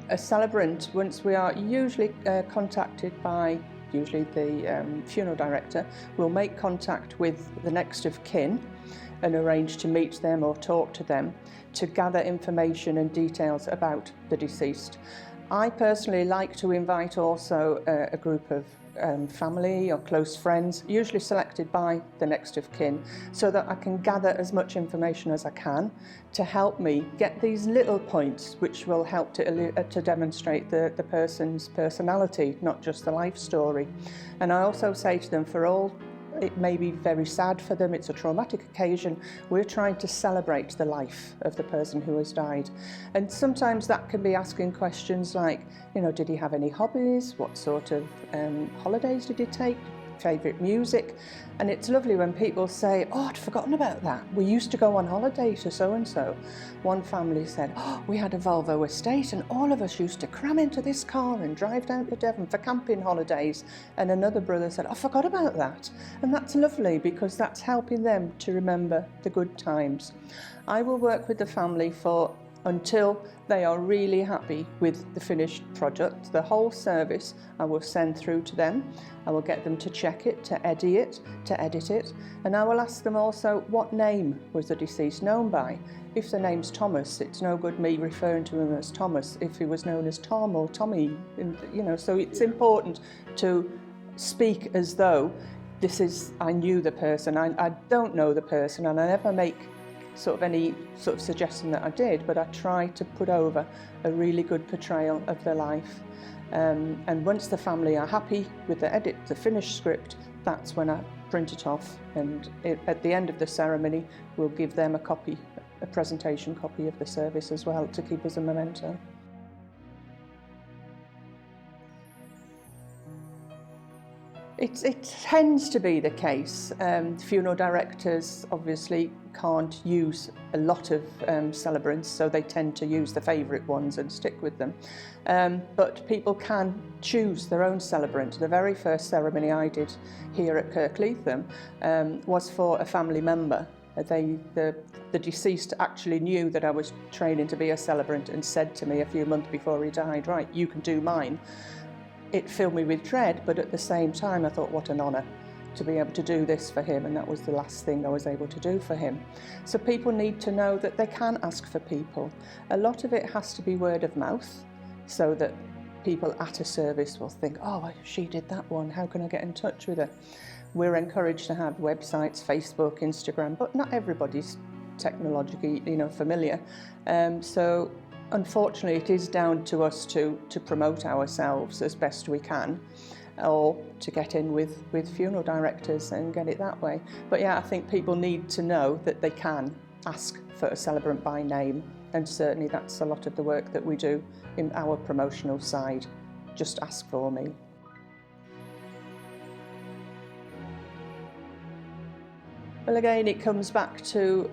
A celebrant, once we are usually contacted by the funeral director, will make contact with the next of kin and arrange to meet them or talk to them to gather information and details about the deceased. I personally like to invite also a group of family or close friends, usually selected by the next of kin, so that I can gather as much information as I can to help me get these little points which will help to demonstrate the person's personality, not just the life story. And I also say to them, for all it may be very sad for them, it's a traumatic occasion, we're trying to celebrate the life of the person who has died. And sometimes that can be asking questions like, did he have any hobbies? What sort of holidays did he take? Favourite music? And it's lovely when people say, oh, I'd forgotten about that. We used to go on holiday to so-and-so. One family said, oh, we had a Volvo estate and all of us used to cram into this car and drive down to Devon for camping holidays. And another brother said, I forgot about that. And that's lovely because that's helping them to remember the good times. I will work with the family until they are really happy with the finished product. The whole service I will send through to them. I will get them to check it, to edit it, and I will ask them also what name was the deceased known by. If the name's Thomas, it's no good me referring to him as Thomas if he was known as Tom or Tommy, so it's important to speak as though I knew the person. I don't know the person, and I never make any suggestion that I did, but I try to put over a really good portrayal of their life. And once the family are happy with the finished script, that's when I print it off, and at the end of the ceremony we'll give them a presentation copy of the service as well to keep as a memento. It tends to be the case. Funeral directors obviously can't use a lot of celebrants, so they tend to use the favourite ones and stick with them. But people can choose their own celebrant. The very first ceremony I did here at Kirkleatham was for a family member. The deceased actually knew that I was training to be a celebrant and said to me a few months before he died, right, you can do mine. It filled me with dread, but at the same time I thought, what an honour to be able to do this for him, and that was the last thing I was able to do for him. So people need to know that they can ask for people. A lot of it has to be word of mouth, so that people at a service will think, oh, she did that one, how can I get in touch with her? We're encouraged to have websites, Facebook, Instagram, but not everybody's technologically familiar. So unfortunately, it is down to us to promote ourselves as best we can, or to get in with funeral directors and get it that way. But yeah, I think people need to know that they can ask for a celebrant by name, and certainly that's a lot of the work that we do in our promotional side. Just ask for me. Well, again, it comes back to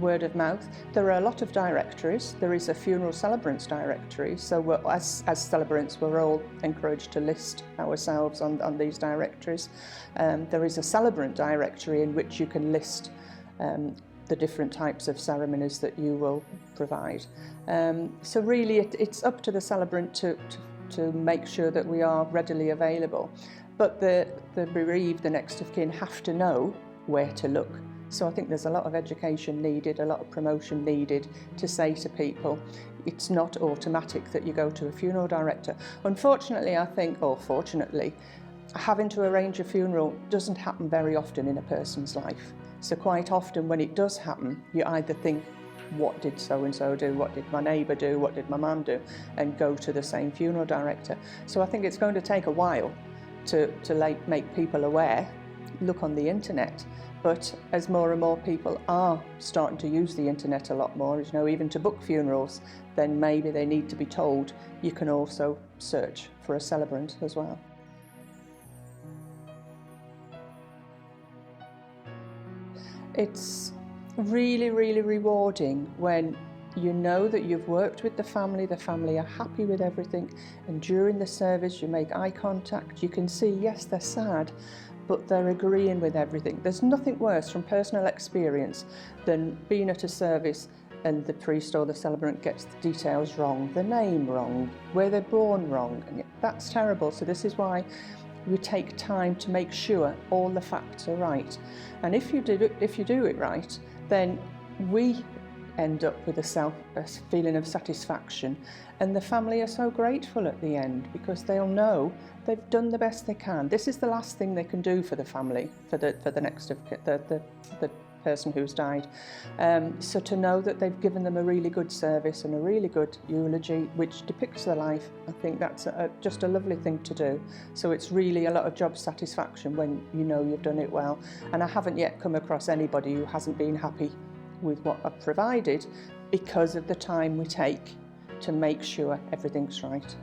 word of mouth. There are a lot of directories. There is a funeral celebrants directory, so as celebrants we're all encouraged to list ourselves on these directories. There is a celebrant directory in which you can list the different types of ceremonies that you will provide. So really it's up to the celebrant to make sure that we are readily available. But the bereaved, the next of kin, have to know where to look. So I think there's a lot of education needed, a lot of promotion needed to say to people, it's not automatic that you go to a funeral director. Unfortunately, I think, or fortunately, having to arrange a funeral doesn't happen very often in a person's life. So quite often when it does happen, you either think, what did so-and-so do, what did my neighbour do, what did my mum do, and go to the same funeral director. So I think it's going to take a while to make people aware. Look on the internet, but as more and more people are starting to use the internet a lot more, even to book funerals, then maybe they need to be told you can also search for a celebrant as well. It's really, really rewarding when you know that you've worked with the family are happy with everything, and during the service you make eye contact, you can see, yes, they're sad, but they're agreeing with everything. There's nothing worse from personal experience than being at a service and the priest or the celebrant gets the details wrong, the name wrong, where they're born wrong, and that's terrible. So this is why we take time to make sure all the facts are right. And if you do it right, then we end up with a feeling of satisfaction, and the family are so grateful at the end because they'll know they've done the best they can. This is the last thing they can do for the family, for the next of the person who's died. So to know that they've given them a really good service and a really good eulogy which depicts their life, I think that's just a lovely thing to do. So it's really a lot of job satisfaction when you know you've done it well. And I haven't yet come across anybody who hasn't been happy with what I've provided because of the time we take to make sure everything's right.